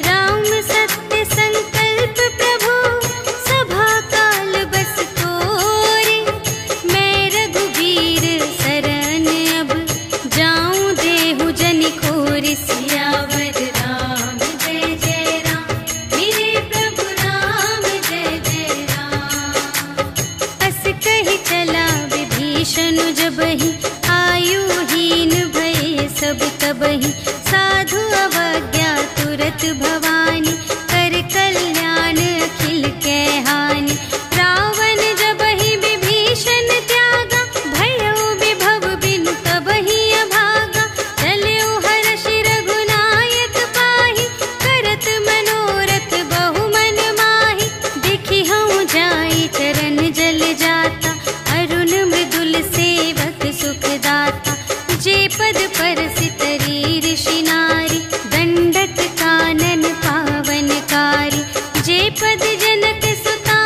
राम सत्य संकल्प प्रभु सभा काल बस तोरे मैं रघुवीर शरण अब जाऊं देहु जनि खोरि सियावर राम जय जय राम मेरे प्रभु राम जय जय राम। अस कहि चला विभीषण जबहि आयुहीन भये सब तबहि साधु अवज्ञा तुरत भवानी कर कल्याण अखिल के हानि रावण जबहि विभीषण त्यागा भयो विभव बिनु तबहि अभागा चल्यो हर्षि रघुनायक पाहि करत मनोरथ बहु मन माहि देखि हऊँ जाई चरण जल जाता अरुण मृदुल सेवक सुखदाता जे पद पर सितरी ऋषि नारी दंडक कानन पावनकारी जे पद जनक सुता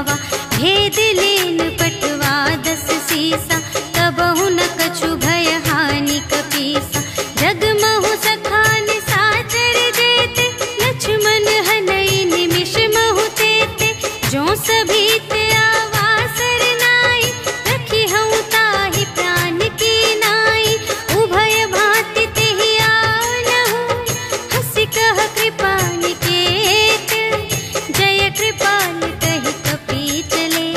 गावा। भेद लेन पटवा 10 सीसा, तबहु न कछु भय हानि कपीसा। जगमहु सखान साचर जेते, लक्ष्मण हनई निमिष महु तेते। जो सभीत आवासर नाई, रखी हूँ ताहि प्राण की नाई। उभय भांति तेहि आनहु, हंसी कह कृपा निकेत। जय कृपाल कहि कपी चले,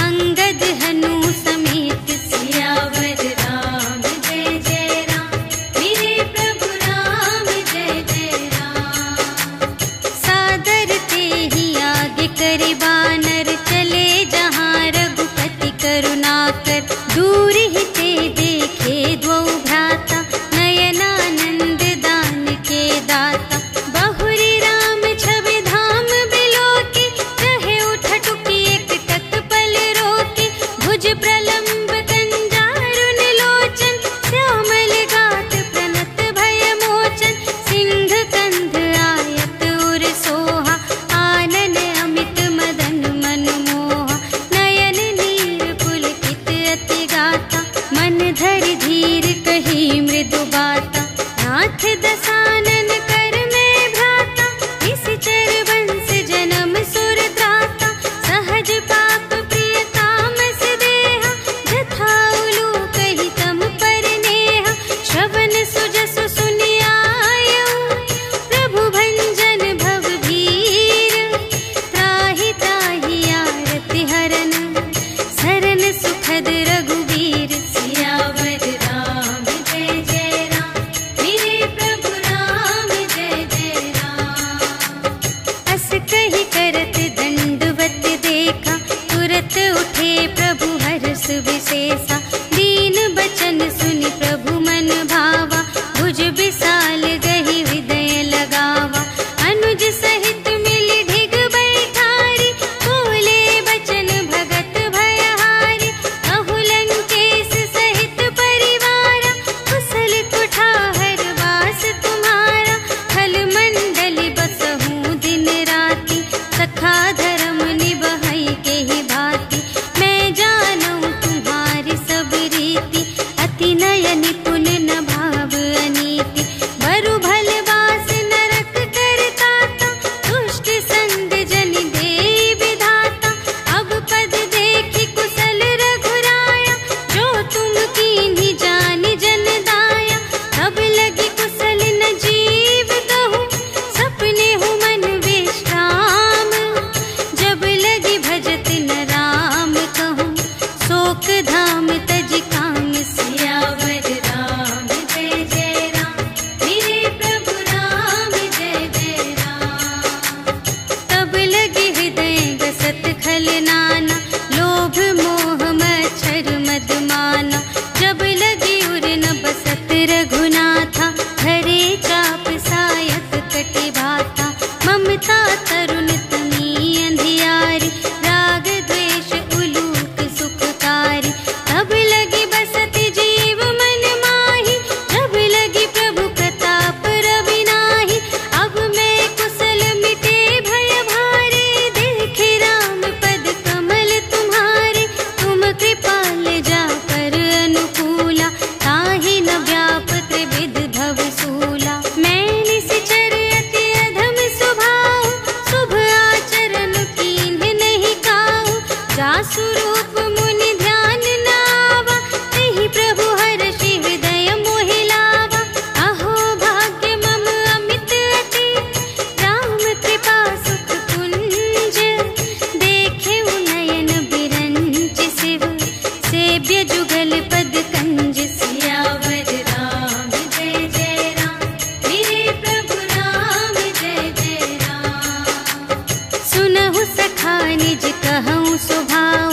अंगद हनु समेत। सियावर राम जय जय राम, मेरे प्रभु राम जय जय राम। सादर तेहि आगे करि बानर, चले जहाँ रघुपति करुणाकर। दूर ही ते देखे द्वौ भ्राता, नयनानंद दान के दाता। बहुरी राम छवि धाम बिलोके, रहे उठटुकी एक तत्पल रोके। भुज प्रलंब कंजारुन लोचन, श्यामल गात प्रणत भय मोचन। सिंह कंध आयत उर सोहा, आनन अमित मदन मनमोहा। नयन नीर पुलकित अति गाता, मन धरि धीर कही मृदु बाता। नाथ दसानन कर में भ्राता, निश्चर वंश जन्म सुर त्राता। सहज पाप प्रिय तामस देहा, जथा उलूक ही तम पर नेहा। श्रवण सुजसु सुनियायऊ, प्रभु भंजन भव भीर। त्राहि त्राहि आरति हरन, सरन सुखद रघुवीर। सियावर राम जय जय राम, मेरे प्रभु राम जय जय राम। अस कहि करत दंडवत देखा, तुरत उठे प्रभु हर्ष विशेषा। दीन बचन सुनि प्रभु मन भावा, भुज विशाल गहि हृदय लगावा। अनुज सहित मिलि ढिग बैठारी, बोले बचन भगत भयहारी। कहु लंकेश सहित परिवारा, कुशल कुठार वास तुम्हारा। खल मंडली बसहु दिन राति, सखा धर्म निबहै केहि भांति। मैं जानूं तुम्हारी सब रीति, अति नय निपुण न भाव अनीति। बरु भल बास नरक करताता, दुष्ट संग जन दे विधाता। अब पद देखि कुशल रघुराया, जो तुम कीन्ही जानि जन दाया। तब लगी कुशल न जीव कहूँ, सपने हूँ मन विश्राम। जब लगी भजत न राम कहूँ, शोक धाम तज काम। सियावर राम जय जय राम, मेरे प्रभु राम जय जय राम। तब लगी हृदय गसत खल नाना, लोभ मोह मच्छर मद माना। जब लगी उर न बसत रघुनाथा, हरे चाप सायक कटि भाता। ममता तरुण तनी अंधियारी, राग द्वेष उलूक सुखकारी। तब लगी बसत जीव मन माही, जब लगी प्रभु प्रताप रवि नाही। अब मैं कुशल मिटे भय भारे, देखे राम पद कमल तुम्हारे। तुम कृपाल जा पर अनुकूला, ताहि न व्याप त्रिविध भव सूला। मैं निश्चर अति अधम स्वभाव, शुभ आचरण कीन्ह नहीं काहू। जासु रूप मुनि ध्यान न आवा, तेहि प्रभु हर्षि हृदय मोहि लावा। अहो भाग्य मम अमित अति, राम कृपा सुख कुंज। देखे नयन बिरंच शिव, सेव्य जुगल पद कंज। सियावर राम जय जय राम, मेरे प्रभु राम जय जय राम। सुनहु सखा निज कहूँ स्वभाव,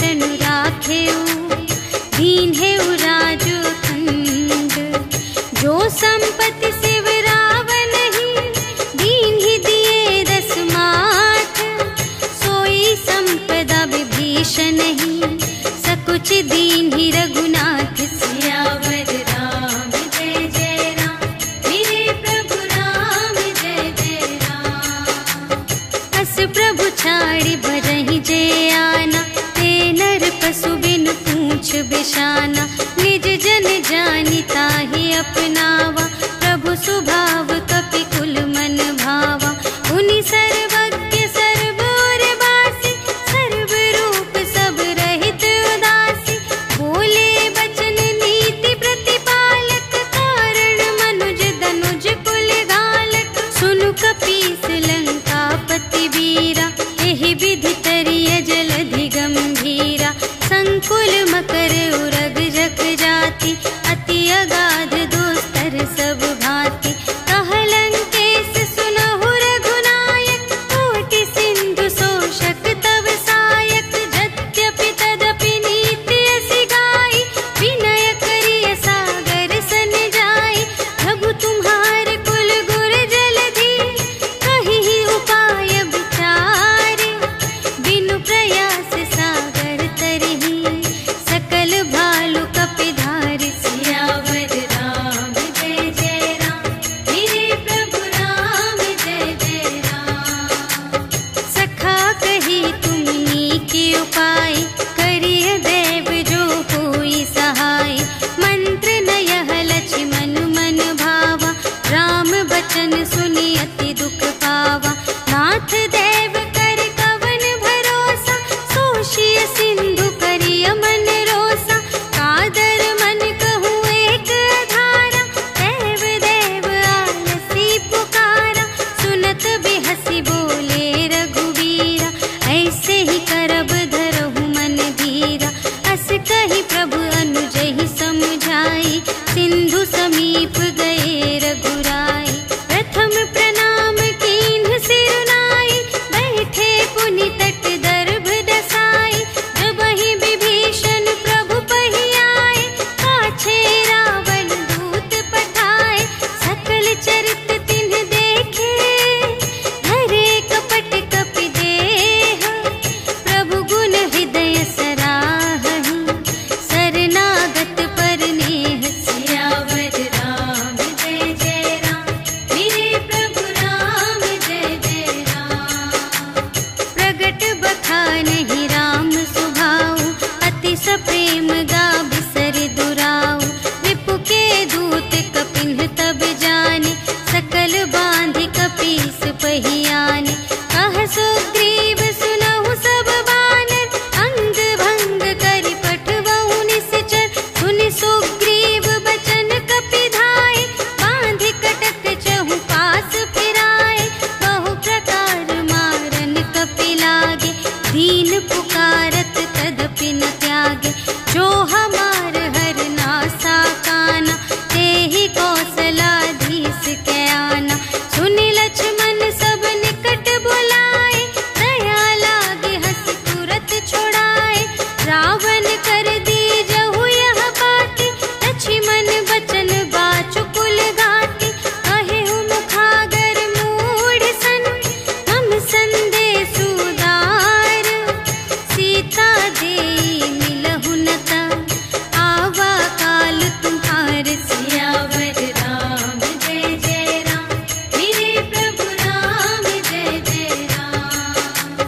विभीषण राखेऊ, दीन है राजो खंड। जो संपत्ति शिव रावण ही, दीन ही दिए 10 माथ। सोई संपदा विभीषण ही, सकुच दीन ही रघुनाथ। सियावर राम जय जय राम, मेरे प्रभु राम जय जय राम। अस प्रभु छाड़ी भरहि जे आना, ते नर पशु बिनु पूछ बिशाना। निज जन जानि ताहि अपनावा, प्रभु सुभाव कपि कुल मन भावा। उनि सर्वज्ञ सर्व और बासी, सर्व रूप सब रहित उदासी। बोले बचन नीति प्रतिपालक, कारण मनुज धनुज कुल घालक। सुनु कपीस लंकापति वीरा, एहि विधि तरिय जलधि गंभीरा। संकुल मकर उरग जग जाति, अति अगाध दोस्तर सब भांति। कहलंकेश सुनहु रघुनायक, कोटि सिंधु शोषक तव सायक। यद्यपि तदपि नीति असि गाई, विनय करिय सागर सन जाई। प्रभु तुम्हारे कुल गुर जलधि, कहिहि उपाय विचारे। बिनु प्रयास सागर तरहि, सकल भालु कपिधारि। सियावर राम जय जय राम, मेरे प्रभु राम जय जय राम। सखा कही तुमनी के उपाय, करिय देव जो होई सहाय। मंत्र न यह लक्ष्मण मन भावा, राम बचन सुनि अति दुख पावा। नाथ देव कर कवन भरोसा, सोषिय सिंधु करिय मन रोसा। कादर मन कहूँ एक आधारा, देव देव आलसी पुकारा। सुनत बिहसी बोले रघुवीरा, ऐसे ही करब धरहु मन धीरा। अस कही प्रभु अनुजहि समझाई, सिंधु समीप गए रघुराई। प्रथम प्रणाम कीन्ह सिरुनाई, बैठे पुनि तट दर्भ दसाई। जबहि विभीषण प्रभु पहि आए, पाछे रावण दूत पठाए। सकल चरित तिन्ह देखे, धरे कपट कपि देह। प्रभु गुण हृदय सराहहि, शरणागत पर नेह। सियावर राम जय जय राम, मेरे प्रभु राम जय जय राम। प्रगट बखानहि राम सुभाऊ, अति सप्रेम गा बिसरि दुराऊ। रिपु के दूत कपिन्ह तब जाने, सकल बांधि कपीस पहि आने। कह सुग्रीव सुनहु सब बानर, अंग भंग करि पठवहु निश्चर। सुनि सुग्रीव बचन कपिधाय, बांधि कटक चहु पास फिराए। बहु प्रकार मारन कपि लागे, दीन पुकारत तदपि न त्यागे। जो हमार हर नासा काना, तेहि कौशलाधीश के आना। सुनि लक्ष्मण सब निकट बुलाए, दया लागे हँसि तुरत छुड़ाए। रावण कर दीजहु यह बाती, लक्ष्मण बचन बाचु कुल घाती। कहेहु मुखागर मूढ़ सन, हम संदेश उदार। सीता देई मिलहु न ता, आवा काल तुम्हार। सियावर राम जय जय राम, मेरे प्रभु राम जय जय राम।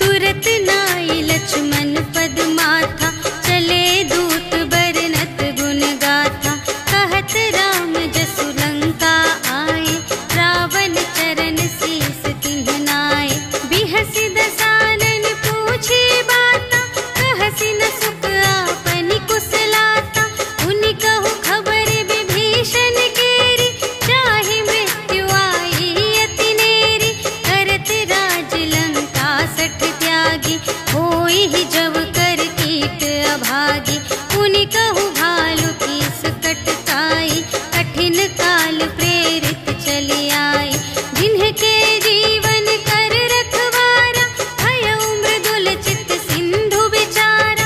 तुरत नाई लक्ष्मण पद माथा, चले दूत बरनत गुण गाथा। कहत राम जसु लंका आए, रावण चरण शीस तिन्ह नाए। बिहसि दसानन पूछे बाता, कहसि न सुख आपनि कुशलाता। उनि कहु खबर विभीषण केरी, चाहे मृत्यु आई अति नेरी। करत राज लंका सठ त्यागी, होई ही जब कर कीट अभागी। उनि कहु भालु कीस कटकाई, कठिन काल प्रेरित चली आई। जिन्हके जीवन कर रखवारा, भयउ मृदुल चित सिंधु विचार।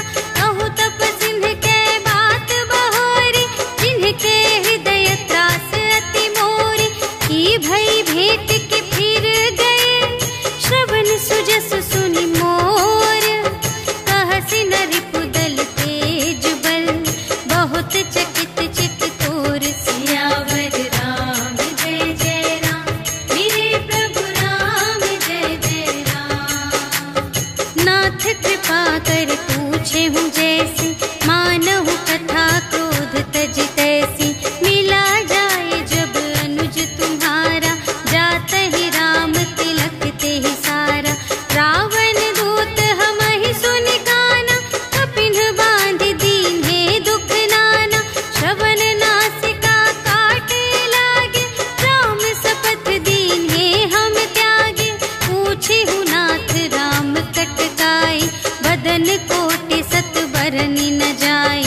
बरनी न जाए।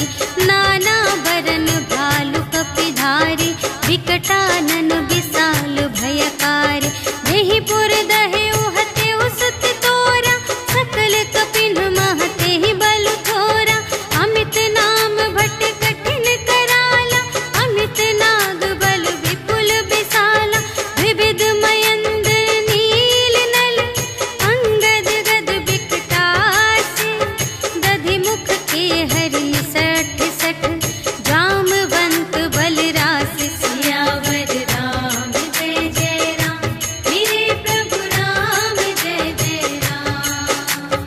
नाना बरन भालु कपिधारी, विकटानन विशाल भयकारी। देहि पुर दहे उहते उसत तोरा, सकल कपिन महते ही बल थोरा। अमित नाम भट कठिन कराला, अमित नाग बल विपुल विशाला। विविध मयंद्र नील नल, अंगद गद विकटासी। दधि मुख के हरि सठ सठ, जामवंत बलरास। सियावर राम जय जय राम, मेरे प्रभु राम जय जय राम।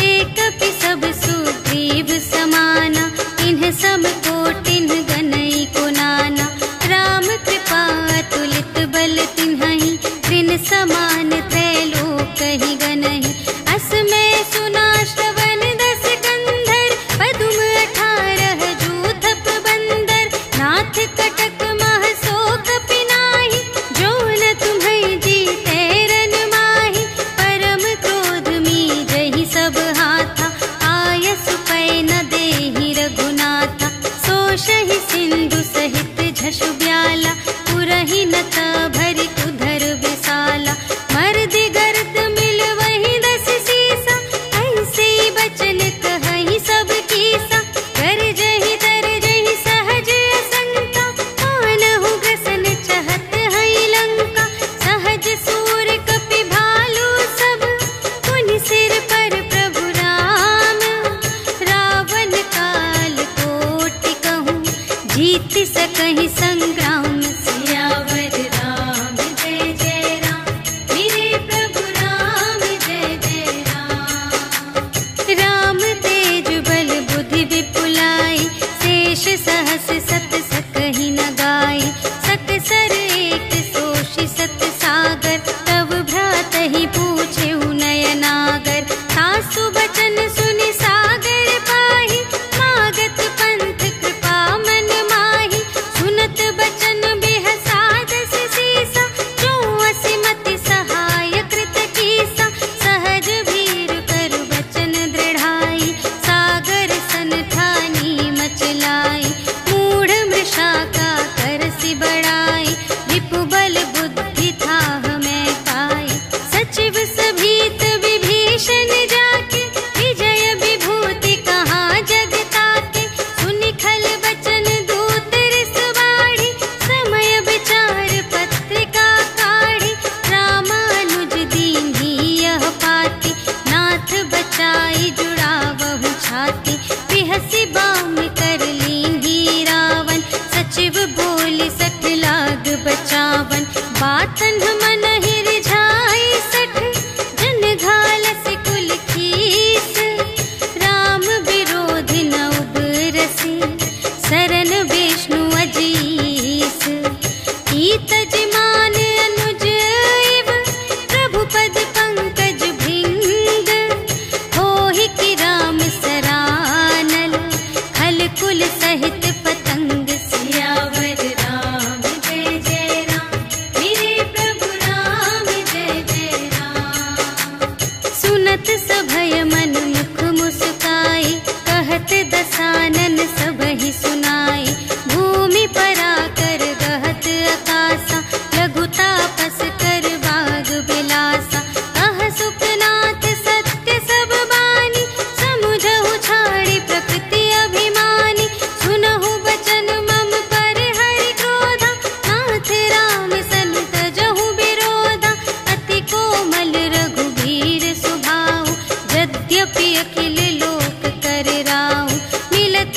एक कपि सब सुग्रीव समाना, इन्ह सम कोटिन गनई को नाना। राम कृपा अतुलित बल तिन्हहि, त्रिन समान त्रैलोक ही गनहि। अस में सुना श्रवण दस कंधर, पदुम 18 जूथप बंदर। नाथ कटक मह सो कपि नाहि, जो न तुम्हें जीते रन माहि। परम क्रोध मीजहि सब हाथा, आयसु पै न देहि रघुनाथा। सोषहि सिंधु सहित झषु ब्याला, पुरहि नत भरि उधर विशाला। मर्दि गर्द मिल वही 10 सीसा, ऐसे बचन कहहि सब कीसा। गरजहि तरजहि सहज असंका, मानहु ग्रसन चहत हई लंका। सहज सूर कपि भालु सब, पुनि सिर पर प्रभु राम। रावण काल कोटि कहूँ, जीत सकहि संग्राम। सियावर राम जय जय राम, मेरे प्रभु राम जय जय राम। राम तेज बल बुद्धि विपुलाई, शेष सहस सत सकहि न गाय। सकसर एक सोषि सत सागर, तब भ्रातहि पूछेहु नयनागर। सासु बचन सुनि सागर पाहि, मागत पंथ कृपा मन माहि। सुनत बचन बिहसा 10 सीसा, जो असिमति सहाय कृत कीसा। सहज भीर कर बचन दृढ़ाई, सागर सन ठानी मचलाई। मूढ़ मृषा का करसि बढ़ाई, विपु बल बुद्धि थाह मैं पाई। सचिव सभीत विभीषण जाके, विजय विभूति कहाँ जग ताके। सुनि खल बचन दूत रिस बाढ़ी, समय विचार पत्रिका काढ़ी। रामानुज दीन्ही यह पाती, नाथ बचाई जुड़ावहु छाती। बिहसि बाम कर लीन्ही रावण, सचिव बोलि सठ लाग बचावन। बातन मन रिझाई 60, जन घालसि कुल खीस। राम विरोधि न उबरसि, सरन विष्णु अजीस। ईतज मान अनुज इव, प्रभु पद पंकज भृंग। होहि कि राम सरानल, खल कुल सहित पतंग। सियावर राम जय जय राम, मेरे प्रभु राम जय जय राम। सुनत सभय मन मुख मुस्काई, कहत दसानन सबहि सुनाई। भूमि पराकर गहत आकासा, लघु तापस कर बाग बिलासा। कह सुखनाथ सत्य सब बानी, समुझहु छाड़ी प्रकृति अभिमानी। सुनहु बचन मम पर हरि क्रोधा, नाथ राम सन तजहु विरोधा। अति कोमल रघुबीर सुभाऊ, यद्यपि अखिल लोक कर राऊ। मिलत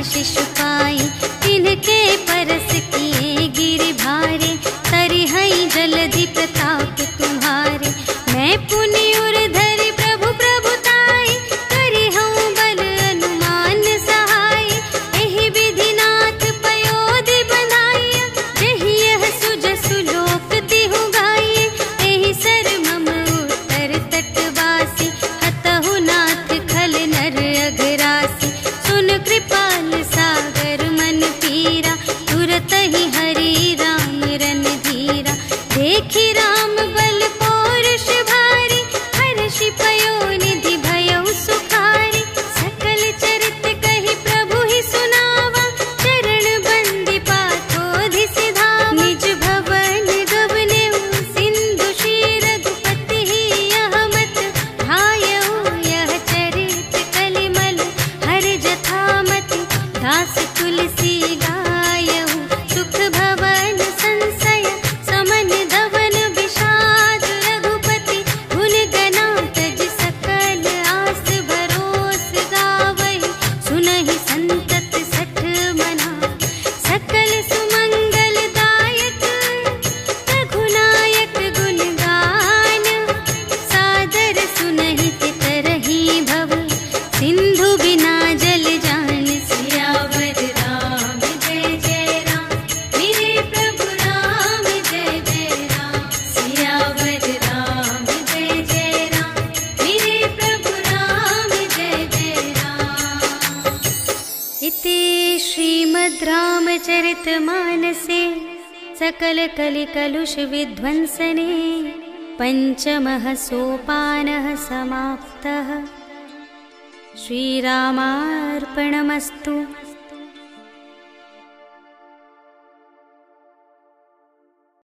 शिशुपाई, तिनके परस किए गिरि भारे, तरिहई जलधि प्रताप तुम्हारे। मैं पुनि उर धरि प्रभु प्रभुताई, करिहऊँ बल अनुमान सहाय। एहि विधि नाथ पयोधि बंधाइया, जेहि यह सुजसु लोक तिहु गाइए। एहि सर मम उत्तर तटवासी, हतहु नाथ खल नर अघरासी। सुन कृपाल सागर मन पीरा, तुरत ही हरि राम रन धीरा। देखि राम बल पौरुष भारी, हर्षि पयोनिधि भयउ सुखारी। सकल चरित कहि प्रभु ही सुनावा, चरण बंदी पाथोधि सिधावा। निज भवन गबनेउ सिंधु श्री रघुपति ही, यह मत ढायऊ यह चरित कलिमल हर जथामति। दास तुलसी गायऊ, सुख भवन संशय समन धवन विषाद। रघुपति गुण गना तज सकल आस भरोस गावहि। सुनहि संतत सठ मना, सकल सुमंगल दायक। रघुनायक गुण गान, सादर सुनहि तितरहि भव। सिंधु बिना जल जान, सियावर राम जय जय राम। मेरे प्रभु राम जय जय राम, सियावर राम जय जय राम। मेरे प्रभु राम जय जय राम। इति श्रीमद् रामचरितमानसे सकल कलिकलुष विध्वंसने, पंचमः सोपानः समाप्तः। श्रीरामार्पणमस्तु।